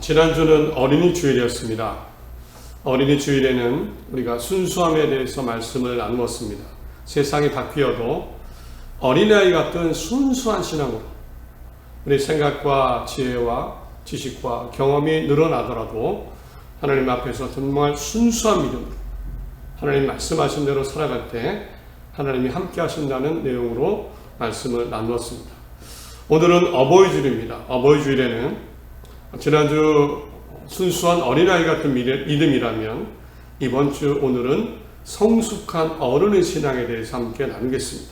지난주는 어린이 주일이었습니다. 어린이 주일에는 우리가 순수함에 대해서 말씀을 나누었습니다. 세상이 바뀌어도 어린아이 같은 순수한 신앙으로 우리 생각과 지혜와 지식과 경험이 늘어나더라도 하나님 앞에서 정말 순수한 믿음으로 하나님 말씀하신 대로 살아갈 때 하나님이 함께 하신다는 내용으로 말씀을 나누었습니다. 오늘은 어버이 주일입니다. 어버이 주일에는 지난주 순수한 어린아이 같은 믿음이라면 이번 주 오늘은 성숙한 어른의 신앙에 대해서 함께 나누겠습니다.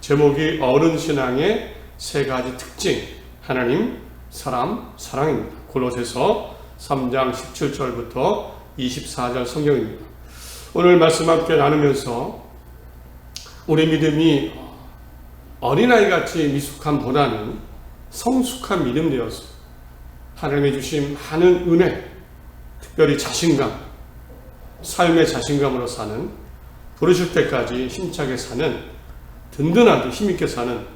제목이 어른 신앙의 세 가지 특징, 하나님, 사람, 사랑입니다. 골로새서 3장 17절부터 24절 성경입니다. 오늘 말씀 함께 나누면서 우리 믿음이 어린아이같이 미숙함보다는 성숙한 믿음 되어서 하나님이 주신 많은 은혜, 특별히 자신감, 삶의 자신감으로 사는, 부르실 때까지 힘차게 사는, 든든하게 힘있게 사는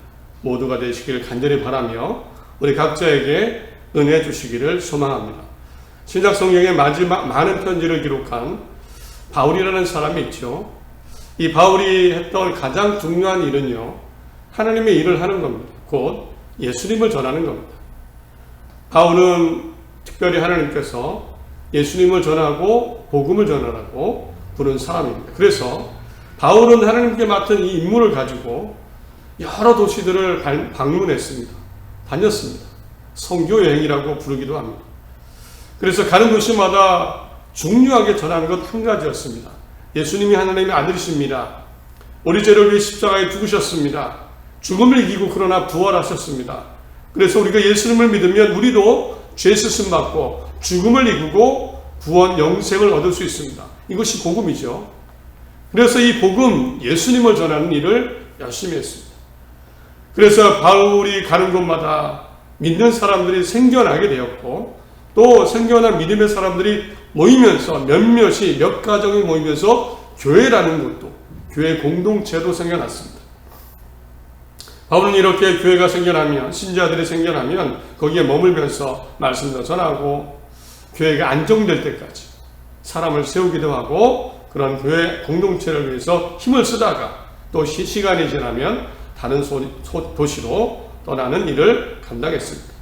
모두가 되시길 간절히 바라며 우리 각자에게 은혜 주시기를 소망합니다. 신약 성경의 마지막 많은 편지를 기록한 바울이라는 사람이 있죠. 이 바울이 했던 가장 중요한 일은요, 하나님의 일을 하는 겁니다. 곧 예수님을 전하는 겁니다. 바울은 특별히 하나님께서 예수님을 전하고 복음을 전하라고 부른 사람입니다. 그래서 바울은 하나님께 맡은 이 임무를 가지고 여러 도시들을 방문했습니다. 다녔습니다. 선교 여행이라고 부르기도 합니다. 그래서 가는 도시마다 중요하게 전하는 것 한 가지였습니다. 예수님이 하나님의 아들이십니다. 우리 죄를 위해 십자가에 죽으셨습니다. 죽음을 이기고 그러나 부활하셨습니다. 그래서 우리가 예수님을 믿으면 우리도 죄 쓰심 받고 죽음을 이기고 구원 영생을 얻을 수 있습니다. 이것이 복음이죠. 그래서 이 복음, 예수님을 전하는 일을 열심히 했습니다. 그래서 바울이 가는 곳마다 믿는 사람들이 생겨나게 되었고, 또 생겨난 믿음의 사람들이 모이면서 몇몇이 몇 가정이 모이면서 교회라는 것도, 교회 공동체도 생겨났습니다. 바울은 이렇게 교회가 생겨나면, 신자들이 생겨나면 거기에 머물면서 말씀도 전하고 교회가 안정될 때까지 사람을 세우기도 하고 그런 교회 공동체를 위해서 힘을 쓰다가 또 시간이 지나면 다른 도시로 떠나는 일을 감당했습니다.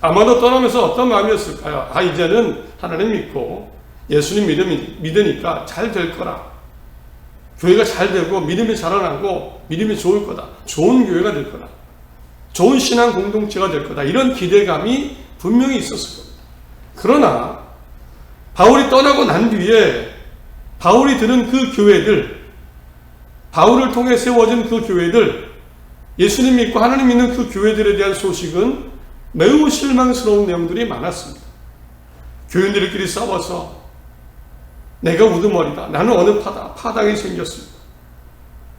아마도 떠나면서 어떤 마음이었을까요? 이제는 하나님 믿고 예수님 믿으니까 잘 될 거라. 교회가 잘 되고 믿음이 자라나고 믿음이 좋을 거다. 좋은 교회가 될 거다. 좋은 신앙 공동체가 될 거다. 이런 기대감이 분명히 있었을 겁니다. 그러나 바울이 떠나고 난 뒤에 바울이 들은 그 교회들, 바울을 통해 세워진 그 교회들, 예수님 믿고 하나님 믿는 그 교회들에 대한 소식은 매우 실망스러운 내용들이 많았습니다. 교인들끼리 싸워서 내가 우두머리다. 나는 어느 파당이 생겼습니다.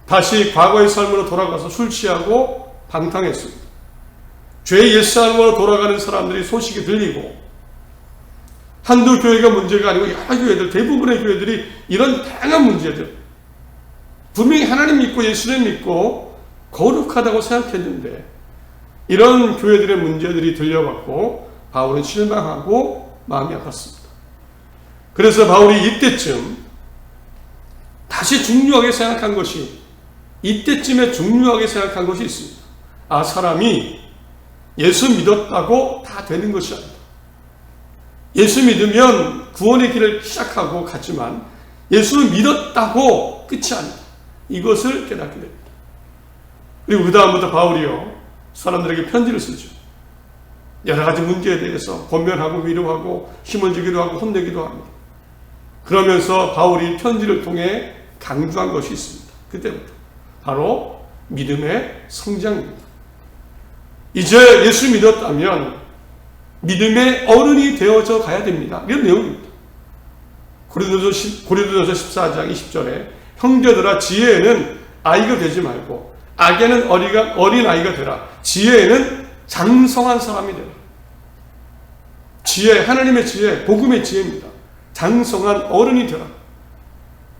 다시 과거의 삶으로 돌아가서 술 취하고 방탕했습니다. 죄의 옛삶으로 돌아가는 사람들이 소식이 들리고, 한두 교회가 문제가 아니고 여러 교회들, 대부분의 교회들이 이런 다양한 문제들, 분명히 하나님 믿고 예수님 믿고 거룩하다고 생각했는데 이런 교회들의 문제들이 들려왔고 바울은 실망하고 마음이 아팠습니다. 그래서 바울이 이때쯤 다시 중요하게 생각한 것이, 이때쯤에 중요하게 생각한 것이 있습니다. 사람이 예수 믿었다고 다 되는 것이 아니다. 예수 믿으면 구원의 길을 시작하고 갔지만 예수 믿었다고 끝이 아니다. 이것을 깨닫게 됩니다. 그리고 그 다음부터 바울이요, 사람들에게 편지를 쓰죠. 여러 가지 문제에 대해서 권면하고 위로하고 힘을 주기도 하고 혼내기도 합니다. 그러면서 바울이 편지를 통해 강조한 것이 있습니다. 그때부터 바로 믿음의 성장입니다. 이제 예수 믿었다면 믿음의 어른이 되어져 가야 됩니다. 이런 내용입니다. 고린도전서 14장 20절에 형제들아, 지혜에는 아이가 되지 말고 악에는 어린 아이가 되라. 지혜에는 장성한 사람이 되라. 지혜, 하나님의 지혜, 복음의 지혜입니다. 장성한 어른이 되라.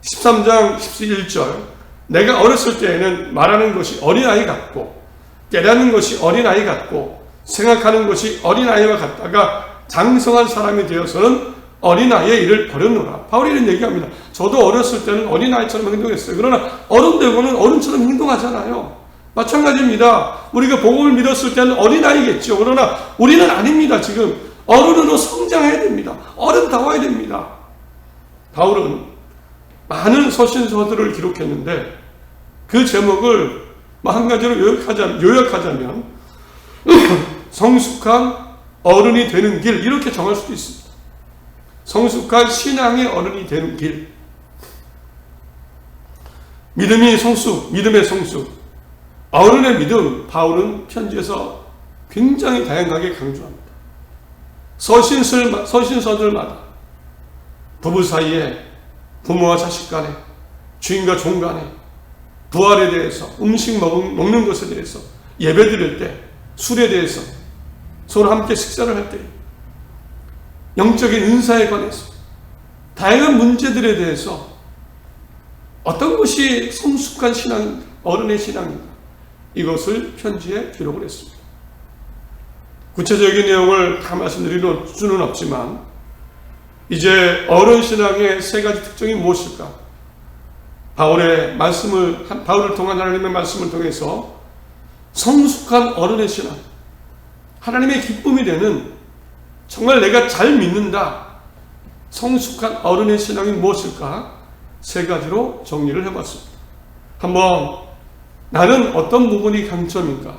13장 11절, 내가 어렸을 때에는 말하는 것이 어린아이 같고 깨닫는 것이 어린아이 같고 생각하는 것이 어린아이와 같다가 장성한 사람이 되어서는 어린아이의 일을 버렸노라. 바울이 이런 얘기합니다. 저도 어렸을 때는 어린아이처럼 행동했어요. 그러나 어른 되고는 어른처럼 행동하잖아요. 마찬가지입니다. 우리가 복음을 믿었을 때는 어린아이겠죠. 그러나 우리는 아닙니다. 지금 어른으로 성장해야 됩니다. 어른다워야 됩니다. 바울은 많은 서신서들을 기록했는데 그 제목을 한 가지로 요약하자면 성숙한 어른이 되는 길, 이렇게 정할 수도 있습니다. 성숙한 신앙의 어른이 되는 길. 믿음의 성숙, 어른의 믿음, 바울은 편지에서 굉장히 다양하게 강조합니다. 서신서들마다 부부 사이에, 부모와 자식 간에, 주인과 종 간에, 부활에 대해서, 음식 먹는 것에 대해서, 예배 드릴 때, 술에 대해서, 서로 함께 식사를 할 때, 영적인 은사에 관해서, 다양한 문제들에 대해서 어떤 것이 성숙한 신앙인가, 어른의 신앙인가, 이것을 편지에 기록을 했습니다. 구체적인 내용을 다 말씀드릴 수는 없지만 이제 어른 신앙의 세 가지 특징이 무엇일까? 바울을 통한 하나님의 말씀을 통해서 성숙한 어른의 신앙, 하나님의 기쁨이 되는, 정말 내가 잘 믿는다, 성숙한 어른의 신앙이 무엇일까? 세 가지로 정리를 해봤습니다. 한번 나는 어떤 부분이 강점인가,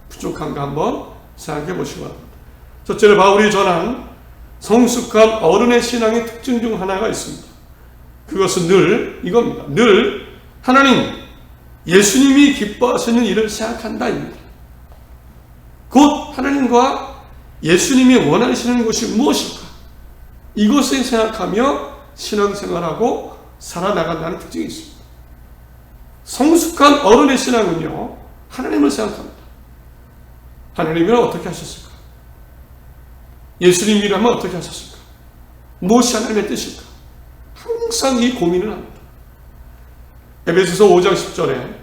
부족한가 한번 생각해 보시기 바랍니다. 첫째로 바울이 전한 성숙한 어른의 신앙의 특징 중 하나가 있습니다. 그것은 늘 이겁니다. 늘 하나님, 예수님이 기뻐하시는 일을 생각한다입니다. 곧 하나님과 예수님이 원하시는 것이 무엇일까? 이것을 생각하며 신앙생활하고 살아나간다는 특징이 있습니다. 성숙한 어른의 신앙은요, 하나님을 생각합니다. 하나님이란 어떻게 하셨을까? 예수님이라면 어떻게 하셨을까? 무엇이 하나님의 뜻일까? 항상 이 고민을 합니다. 에베소서 5장 10절에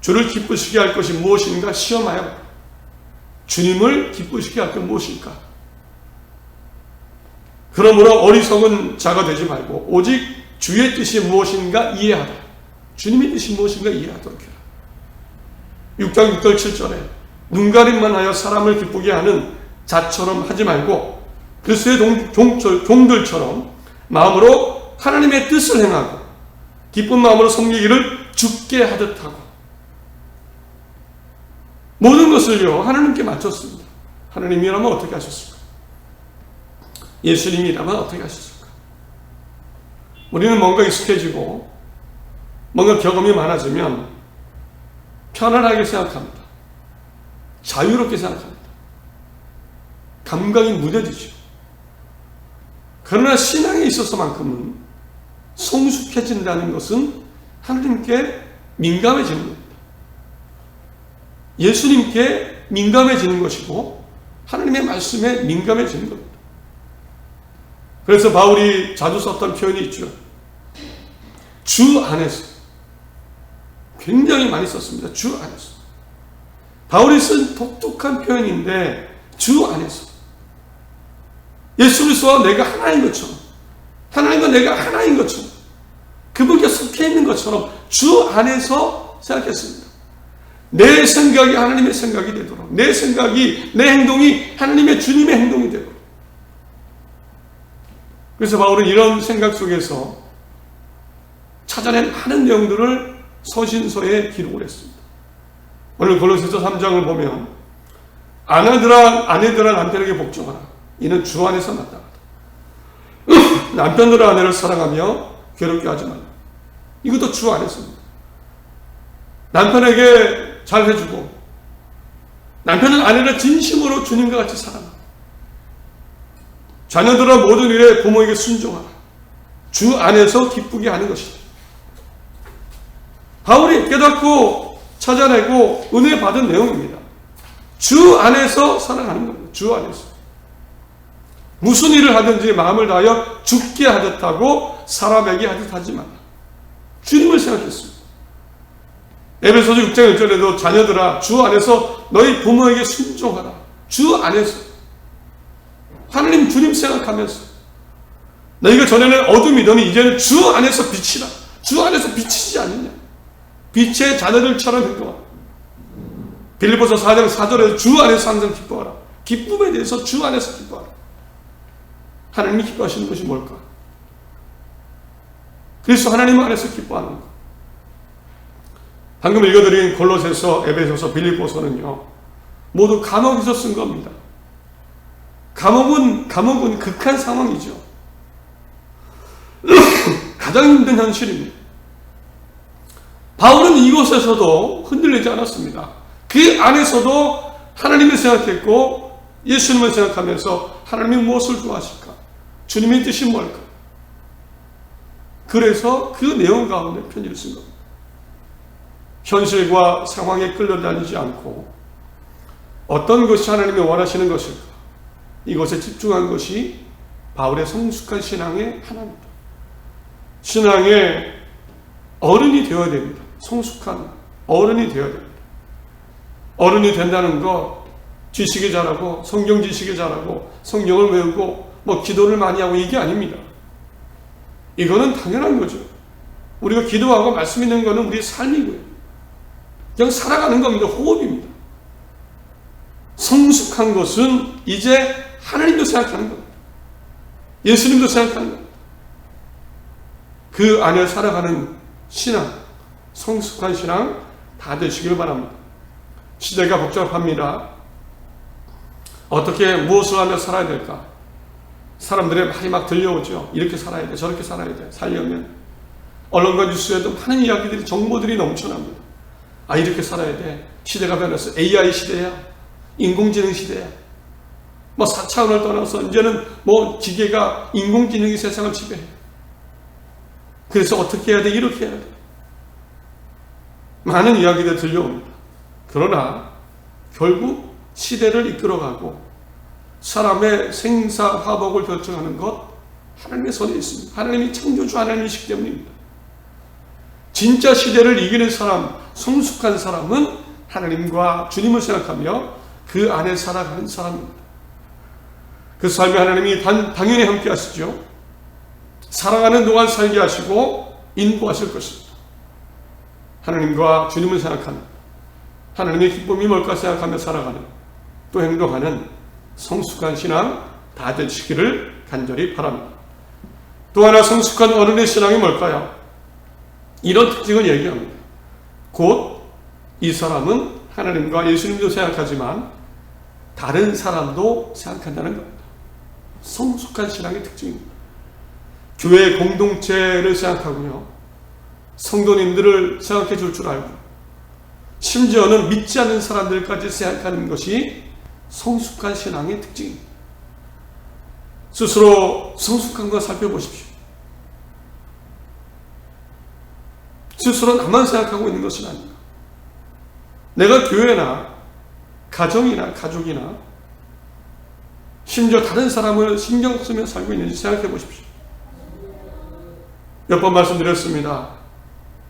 주를 기쁘시게 할 것이 무엇인가 시험하여 주님을 기쁘시게 할 것 무엇일까? 그러므로 어리석은 자가 되지 말고 오직 주의 뜻이 무엇인가 이해하라. 주님의 뜻이 무엇인가 이해하도록 해라. 6장 6절 7절에 눈가림만 하여 사람을 기쁘게 하는 자처럼 하지 말고 그리스도의 종들처럼 마음으로 하나님의 뜻을 행하고 기쁜 마음으로 섬기기를 주께 하듯 하고, 모든 것을요 하나님께 맞췄습니다. 하나님이라면 어떻게 하셨을까? 예수님이라면 어떻게 하셨을까? 우리는 뭔가 익숙해지고 뭔가 경험이 많아지면 편안하게 생각합니다. 자유롭게 생각합니다. 감각이 무뎌지죠. 그러나 신앙에 있어서만큼은 성숙해진다는 것은 하나님께 민감해지는 겁니다. 예수님께 민감해지는 것이고 하나님의 말씀에 민감해지는 겁니다. 그래서 바울이 자주 썼던 표현이 있죠. 주 안에서. 굉장히 많이 썼습니다. 주 안에서. 바울이 쓴 독특한 표현인데 주 안에서. 예수 그리스도와 내가 하나인 것처럼, 하나님과 내가 하나인 것처럼, 그분께 속해 있는 것처럼 주 안에서 생각했습니다. 내 생각이 하나님의 생각이 되도록, 내 생각이, 내 행동이 하나님의 주님의 행동이 되도록. 그래서 바울은 이런 생각 속에서 찾아낸 많은 내용들을 서신서에 기록을 했습니다. 오늘 골로새서 3장을 보면 아내들아 남편에게 복종하라. 이는 주 안에서 마땅하다. 남편들아 아내를 사랑하며 괴롭게 하지 말라. 이것도 주 안에서입니다. 남편에게 잘해주고 남편은 아내를 진심으로 주님과 같이 사랑하라. 자녀들아 모든 일에 부모에게 순종하라. 주 안에서 기쁘게 하는 것이다. 바울이 깨닫고 찾아내고 은혜 받은 내용입니다. 주 안에서 사랑하는 겁니다. 주 안에서. 무슨 일을 하든지 마음을 다하여 죽게 하듯 하고 사람에게 하듯 하지 말라. 주님을 생각했습니다. 에베소서 6장 1절에도 자녀들아 주 안에서 너희 부모에게 순종하라. 주 안에서. 하나님 주님 생각하면서 너희가 전에는 어둠이더니 이제는 주 안에서 빛이다. 주 안에서 빛이지 않느냐. 빛의 자녀들처럼 행동하라. 빌립보서 4장 4절에서 주 안에서 항상 기뻐하라. 기쁨에 대해서 주 안에서 기뻐하라. 하나님이 기뻐하시는 것이 뭘까? 그래서 하나님 안에서 기뻐하는 것. 방금 읽어드린 골로새서, 에베소서, 빌립보서는요, 모두 감옥에서 쓴 겁니다. 감옥은 극한 상황이죠. 가장 힘든 현실입니다. 바울은 이곳에서도 흔들리지 않았습니다. 그 안에서도 하나님을 생각했고 예수님을 생각하면서 하나님이 무엇을 좋아하실까? 주님의 뜻이 뭘까? 그래서 그 내용 가운데 편지를 쓴 겁니다. 현실과 상황에 끌려다니지 않고 어떤 것이 하나님이 원하시는 것일까? 이것에 집중한 것이 바울의 성숙한 신앙의 하나입니다. 신앙의 어른이 되어야 됩니다. 성숙한 어른이 되어야 됩니다. 어른이 된다는 것, 지식이 잘하고 성경 지식이 잘하고 성경을 외우고 기도를 많이 하고 이게 아닙니다. 이거는 당연한 거죠. 우리가 기도하고 말씀 있는 거는 우리의 삶이고요. 그냥 살아가는 겁니다. 호흡입니다. 성숙한 것은 이제 하나님도 생각하는 겁니다. 예수님도 생각하는 겁니다. 그 안에 살아가는 신앙, 성숙한 신앙 다 되시길 바랍니다. 시대가 복잡합니다. 어떻게 무엇을 하며 살아야 될까? 사람들의 말이 막 들려오죠. 이렇게 살아야 돼, 저렇게 살아야 돼. 살려면 언론과 뉴스에도 많은 이야기들이, 정보들이 넘쳐납니다. 이렇게 살아야 돼. 시대가 변했어. AI 시대야. 인공지능 시대야. 4차원을 떠나서 이제는 기계가, 인공지능이 세상을 지배해. 그래서 어떻게 해야 돼? 이렇게 해야 돼. 많은 이야기들 들려옵니다. 그러나 결국 시대를 이끌어가고 사람의 생사화복을 결정하는 것 하나님의 손에 있습니다. 하나님이 창조주 하나님이시기 때문입니다. 진짜 시대를 이기는 사람, 성숙한 사람은 하나님과 주님을 생각하며 그 안에 살아가는 사람입니다. 그 삶에 하나님이 당연히 함께 하시죠. 사랑하는 동안 살게 하시고 인도하실 것입니다. 하나님과 주님을 생각하는, 하나님의 기쁨이 뭘까 생각하며 살아가는, 또 행동하는 성숙한 신앙 다 되시기를 간절히 바랍니다. 또 하나 성숙한 어른의 신앙이 뭘까요? 이런 특징을 얘기합니다. 곧 이 사람은 하나님과 예수님도 생각하지만 다른 사람도 생각한다는 겁니다. 성숙한 신앙의 특징입니다. 교회 공동체를 생각하고요, 성도님들을 생각해 줄 줄 알고, 심지어는 믿지 않는 사람들까지 생각하는 것이 성숙한 신앙의 특징입니다. 스스로 성숙한 거 살펴보십시오. 스스로 나만 생각하고 있는 것은 아닌가. 내가 교회나 가정이나 가족이나 심지어 다른 사람을 신경 쓰며 살고 있는지 생각해 보십시오. 몇 번 말씀드렸습니다.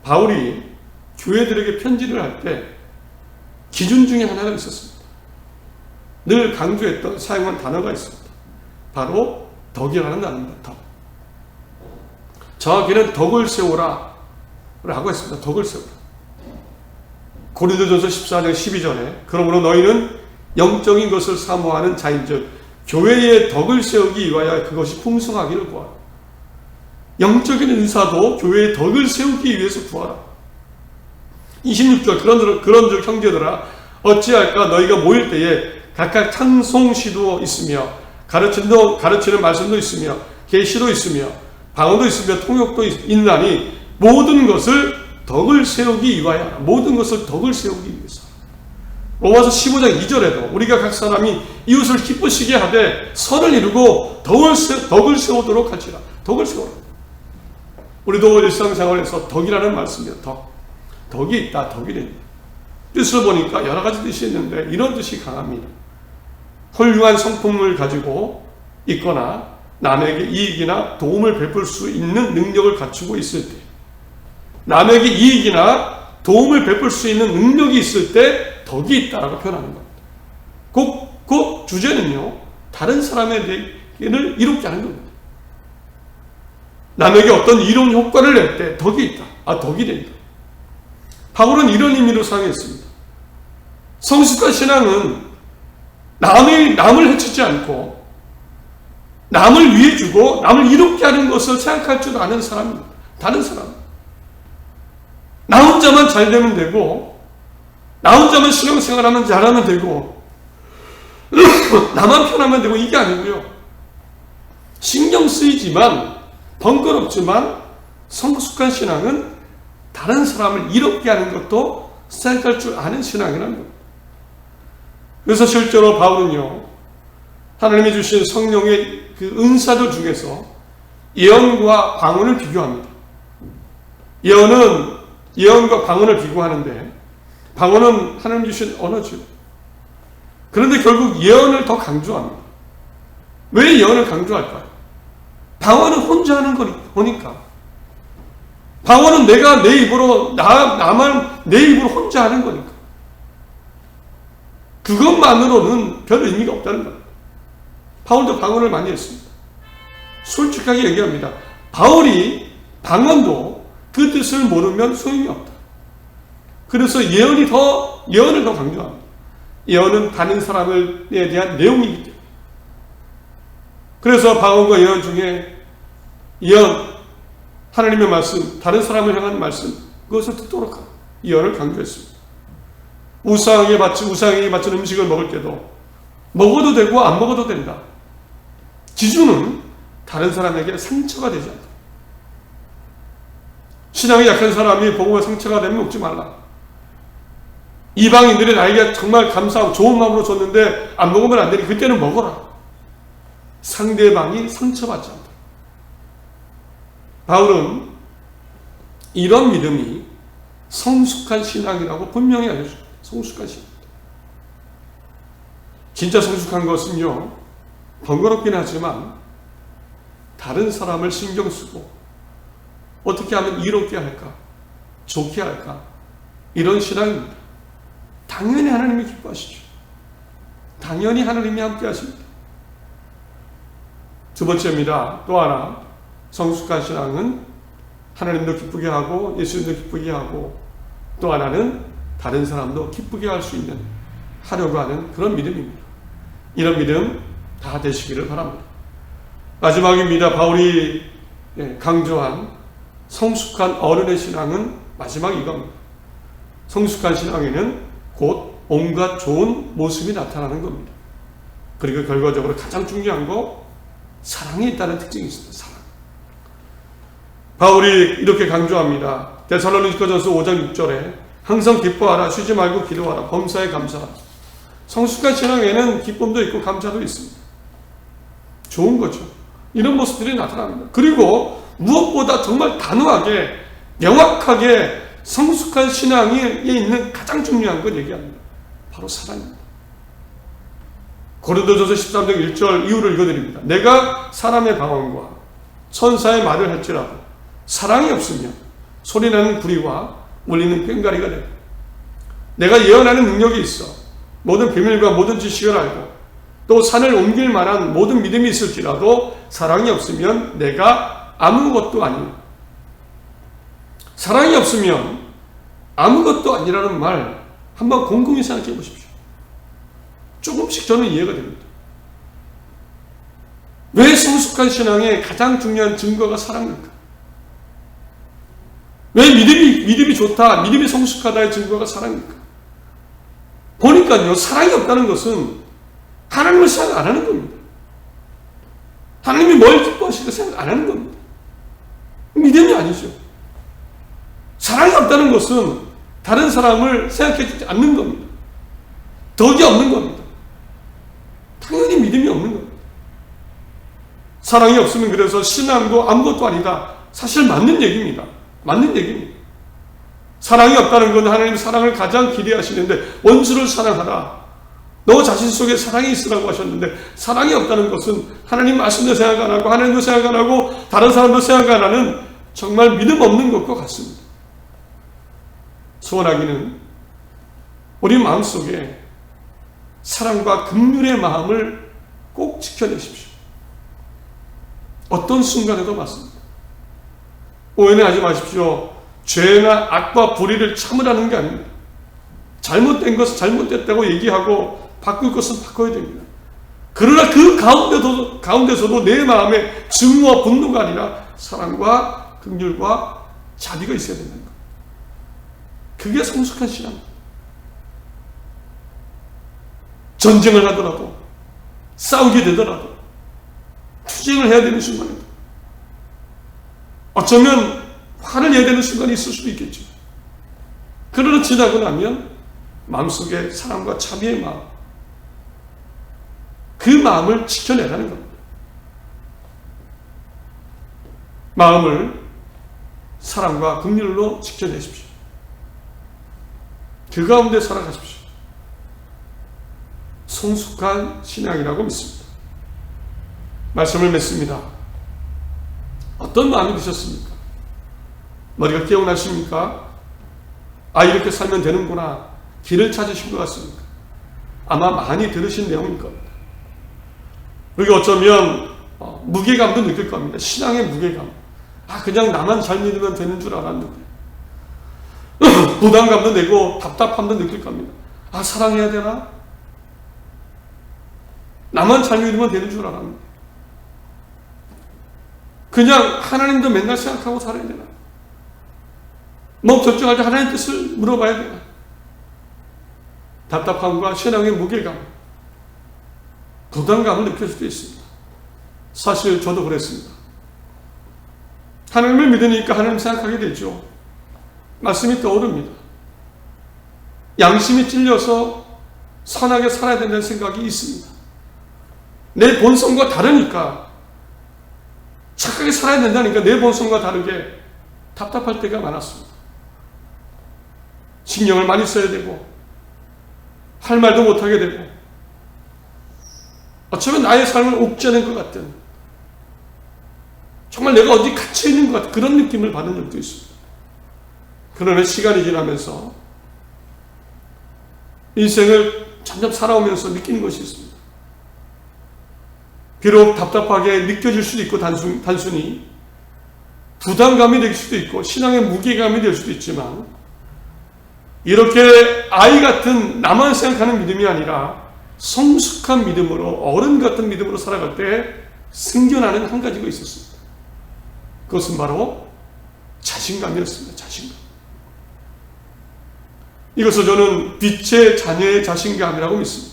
바울이 교회들에게 편지를 할 때 기준 중에 하나가 있었습니다. 늘 강조했던, 사용한 단어가 있습니다. 바로 덕이라는 단어입니다. 덕. 정확히는 덕을 세우라 라고 했습니다. 덕을 세우라. 고린도전서 14장 12절에 그러므로 너희는 영적인 것을 사모하는 자인즉 교회의 덕을 세우기 위하여 그것이 풍성하기를 구하라. 영적인 은사도 교회의 덕을 세우기 위해서 구하라. 26절 그런즉 형제들아 어찌할까 너희가 모일 때에 각각 찬송시도 있으며 가르치는 말씀도 있으며 계시도 있으며 방언도 있으며 통역도 있나니 모든 것을 덕을 세우기 위하여, 모든 것을 덕을 세우기 위해서. 로마서 15장 2절에도 우리가 각 사람이 이웃을 기쁘시게 하되 선을 이루고 덕을 세우도록 할지라. 덕을 세우라. 우리도 일상생활에서 덕이라는 말씀이에요. 덕이 있다. 덕이 된다. 뜻을 보니까 여러 가지 뜻이 있는데 이런 뜻이 강합니다. 훌륭한 성품을 가지고 있거나 남에게 이익이나 도움을 베풀 수 있는 능력을 갖추고 있을 때, 남에게 이익이나 도움을 베풀 수 있는 능력이 있을 때 덕이 있다라고 표현하는 겁니다. 그 주제는요, 다른 사람에게를 이롭게 하는 겁니다. 남에게 어떤 이로운 효과를 낼 때 덕이 있다. 덕이 된다. 바울은 이런 의미로 사용했습니다. 성숙한 신앙은 남을 해치지 않고 남을 위해 주고 남을 이롭게 하는 것을 생각할 줄 아는 사람입니다. 다른 사람. 나 혼자만 잘 되면 되고 나 혼자만 신앙생활하면 잘하면 되고 나만 편하면 되고 이게 아니고요. 신경 쓰이지만 번거롭지만 성숙한 신앙은 다른 사람을 이롭게 하는 것도 생각할 줄 아는 신앙이라는 겁니다. 그래서 실제로 바울은요, 하나님이 주신 성령의 그 은사들 중에서 예언과 방언을 비교합니다. 예언과 방언을 비교하는데 방언은 하나님 주신 언어죠. 그런데 결국 예언을 더 강조합니다. 왜 예언을 강조할까요? 방언은 혼자 하는 거니까. 방언은 내가 내 입으로 나만 내 입으로 혼자 하는 거니까. 그것만으로는 별 의미가 없다는 겁니다. 바울도 방언을 많이 했습니다. 솔직하게 얘기합니다. 바울이 방언도 그 뜻을 모르면 소용이 없다. 그래서 예언을 더 강조합니다. 예언은 다른 사람에 대한 내용이기 때문에. 그래서 방언과 예언 중에 예언, 하나님의 말씀, 다른 사람을 향한 말씀, 그것을 듣도록 하고 예언을 강조했습니다. 우상에게 바친 음식을 먹을 때도 먹어도 되고 안 먹어도 된다. 기준은 다른 사람에게 상처가 되지 않다. 신앙이 약한 사람이 복음에 상처가 되면 먹지 말라. 이방인들이 나에게 정말 감사하고 좋은 마음으로 줬는데 안 먹으면 안 되니 그때는 먹어라. 상대방이 상처받지 않다. 바울은 이런 믿음이 성숙한 신앙이라고 분명히 알려줍니다. 성숙한 신앙. 진짜 성숙한 것은요, 번거롭긴 하지만 다른 사람을 신경 쓰고 어떻게 하면 이롭게 할까, 좋게 할까, 이런 신앙입니다. 당연히 하나님이 기뻐하시죠. 당연히 하나님이 함께 하십니다. 두 번째입니다. 또 하나, 성숙한 신앙은 하나님도 기쁘게 하고 예수님도 기쁘게 하고 또 하나는 다른 사람도 기쁘게 할 수 있는, 하려고 하는 그런 믿음입니다. 이런 믿음 다 되시기를 바랍니다. 마지막입니다. 바울이 강조한 성숙한 어른의 신앙은 마지막 이겁니다. 성숙한 신앙에는 곧 온갖 좋은 모습이 나타나는 겁니다. 그리고 결과적으로 가장 중요한 거, 사랑이 있다는 특징이 있습니다. 사랑. 바울이 이렇게 강조합니다. 데살로니가전서 5장 6절에 항상 기뻐하라, 쉬지 말고 기도하라, 범사에 감사하라. 성숙한 신앙에는 기쁨도 있고 감사도 있습니다. 좋은 거죠. 이런 모습들이 나타납니다. 그리고 무엇보다 정말 단호하게 명확하게 성숙한 신앙에 있는 가장 중요한 걸 얘기합니다. 바로 사랑입니다. 고린도전서 13장 1절 이유를 읽어드립니다. 내가 사람의 방언과 천사의 말을 할지라도 사랑이 없으면 소리나는 구리와 울리는 꽹과리가 되고, 내가 예언하는 능력이 있어 모든 비밀과 모든 지식을 알고 또 산을 옮길 만한 모든 믿음이 있을지라도 사랑이 없으면 내가 아무것도 아니요. 사랑이 없으면 아무것도 아니라는 말 한번 곰곰이 생각해 보십시오. 조금씩 저는 이해가 됩니다. 왜 성숙한 신앙의 가장 중요한 증거가 사랑입니까? 왜 믿음이 좋다, 믿음이 성숙하다의 증거가 사랑입니까? 보니까요, 사랑이 없다는 것은 하나님을 생각 안 하는 겁니다. 하나님이 뭘 기뻐하실까 생각 안 하는 겁니다. 믿음이 아니죠. 사랑이 없다는 것은 다른 사람을 생각해 주지 않는 겁니다. 덕이 없는 겁니다. 당연히 믿음이 없는 겁니다. 사랑이 없으면 그래서 신앙도 아무것도 아니다. 사실 맞는 얘기입니다. 맞는 얘기입니다. 사랑이 없다는 건 하나님 사랑을 가장 기대하시는데 원수를 사랑하라. 너 자신 속에 사랑이 있으라고 하셨는데 사랑이 없다는 것은 하나님 말씀도 생각 안 하고 하나님도 생각 안 하고 다른 사람도 생각 안 하는 정말 믿음 없는 것과 같습니다. 소원하기는 우리 마음속에 사랑과 긍휼의 마음을 꼭 지켜내십시오. 어떤 순간에도 맞습니다. 오해는 하지 마십시오. 죄나 악과 불의를 참으라는 게 아닙니다. 잘못된 것은 잘못됐다고 얘기하고 바꿀 것은 바꿔야 됩니다. 그러나 그 가운데서도 내 마음에 증오와 분노가 아니라 사랑과 긍휼과 자비가 있어야 된다는 것. 그게 성숙한 신앙입니다. 전쟁을 하더라도, 싸우게 되더라도, 투쟁을 해야 되는 순간에도, 어쩌면 화를 내야 되는 순간이 있을 수도 있겠죠. 그러나 지나고 나면 마음속에 사랑과 자비의 마음, 그 마음을 지켜내라는 겁니다. 마음을 사랑과 긍휼로 지켜내십시오. 그 가운데 살아가십시오. 성숙한 신앙이라고 믿습니다. 말씀을 맺습니다. 어떤 마음이 드셨습니까? 머리가 깨어나십니까? 아, 이렇게 살면 되는구나. 길을 찾으신 것 같습니까? 아마 많이 들으신 내용일 겁니다. 그리고 어쩌면 무게감도 느낄 겁니다. 신앙의 무게감. 아, 그냥 나만 잘 믿으면 되는 줄 알았는데. 부담감도 내고 답답함도 느낄 겁니다. 아, 사랑해야 되나? 나만 잘 믿으면 되는 줄 알았는데. 그냥 하나님도 맨날 생각하고 살아야 되나? 뭐 결정할 때 하나님 뜻을 물어봐야 되나? 답답함과 신앙의 무게감, 부담감을 느낄 수도 있습니다. 사실 저도 그랬습니다. 하나님을 믿으니까 하나님 생각하게 되죠. 말씀이 떠오릅니다. 양심이 찔려서 선하게 살아야 된다는 생각이 있습니다. 내 본성과 다르니까, 착하게 살아야 된다니까 내 본성과 다르게 답답할 때가 많았습니다. 신경을 많이 써야 되고, 할 말도 못하게 되고, 어쩌면 나의 삶을 옥죄는 것 같은, 정말 내가 어디 갇혀 있는 것 같은 그런 느낌을 받은 적도 있습니다. 그러나 시간이 지나면서 인생을 점점 살아오면서 느끼는 것이 있습니다. 비록 답답하게 느껴질 수도 있고 단순히 부담감이 될 수도 있고 신앙의 무게감이 될 수도 있지만, 이렇게 아이 같은 나만 생각하는 믿음이 아니라 성숙한 믿음으로, 어른 같은 믿음으로 살아갈 때 생겨나는 한 가지가 있었습니다. 그것은 바로 자신감이었습니다. 자신감. 이것을 저는 빛의 자녀의 자신감이라고 믿습니다.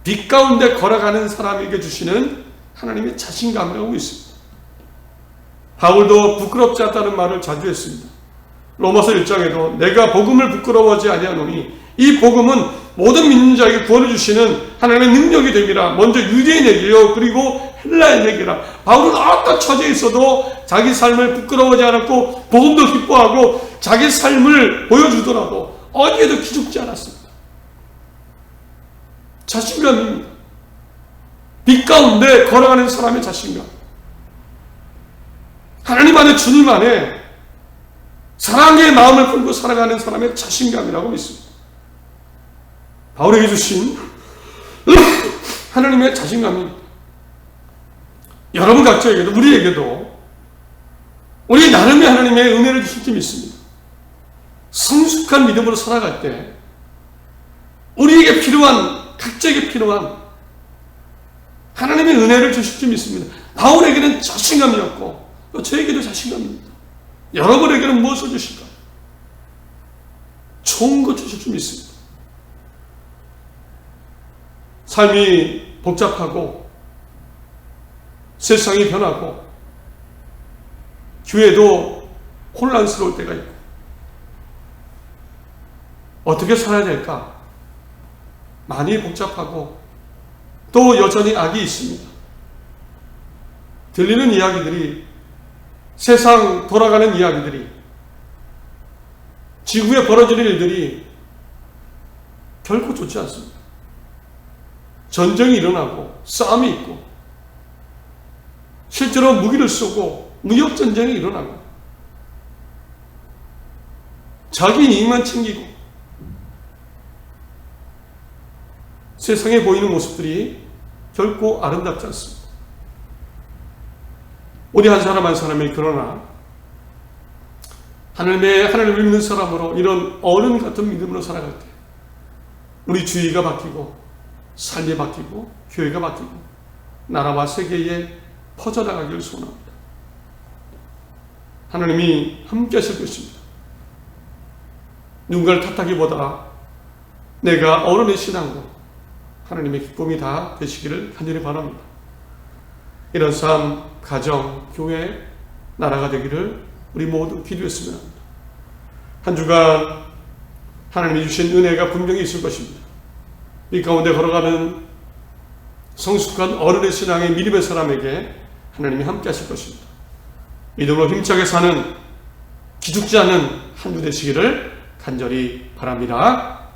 빛 가운데 걸어가는 사람에게 주시는 하나님의 자신감이라고 믿습니다. 바울도 부끄럽지 않다는 말을 자주 했습니다. 로마서 1장에도 내가 복음을 부끄러워하지 아니하노니 이 복음은 모든 믿는 자에게 구원을 주시는 하나님의 능력이 됨이라. 먼저 유대인에게요, 그리고 헬라인에게라. 바울은 어떤 처지에 있어도 자기 삶을 부끄러워하지 않았고 복음도 기뻐하고 자기 삶을 보여주더라도 어디에도 기죽지 않았습니다. 자신감입니다. 빛 가운데 걸어가는 사람의 자신감. 하나님 안에, 주님 안에 사랑의 마음을 품고 살아가는 사람의 자신감이라고 믿습니다. 바울에게 주신 하나님의 자신감입니다. 여러분 각자에게도, 우리에게도 우리 나름의 하나님의 은혜를 주실 줄 믿습니다. 성숙한 믿음으로 살아갈 때 우리에게 필요한, 각자에게 필요한 하나님의 은혜를 주실 줄 믿습니다. 바울에게는 자신감이었고 또 저에게도 자신감입니다. 여러분에게는 무엇을 주실까? 좋은 것 주실 줄 믿습니다. 삶이 복잡하고 세상이 변하고 교회도 혼란스러울 때가 있고 어떻게 살아야 될까? 많이 복잡하고 또 여전히 악이 있습니다. 들리는 이야기들이, 세상 돌아가는 이야기들이, 지구에 벌어지는 일들이 결코 좋지 않습니다. 전쟁이 일어나고 싸움이 있고 실제로 무기를 쏘고 무역전쟁이 일어나고 자기 이익만 챙기고 세상에 보이는 모습들이 결코 아름답지 않습니다. 우리 한 사람 한 사람이 그러나 하나님을 믿는 사람으로 이런 어른 같은 믿음으로 살아갈 때 우리 주위가 바뀌고 삶이 바뀌고 교회가 바뀌고 나라와 세계에 퍼져나가기를 소원합니다. 하나님이 함께 하실 것입니다. 누군가를 탓하기보다 내가 어른의 신앙으로 하나님의 기쁨이 다 되시기를 간절히 바랍니다. 이런 삶, 가정, 교회, 나라가 되기를 우리 모두 기도했으면 합니다. 한 주간 하나님이 주신 은혜가 분명히 있을 것입니다. 이 가운데 걸어가는 성숙한 어른의 신앙의 믿음의 사람에게 하나님이 함께 하실 것입니다. 믿음으로 힘차게 사는 기죽지 않은 한 주 되시기를 간절히 바랍니다.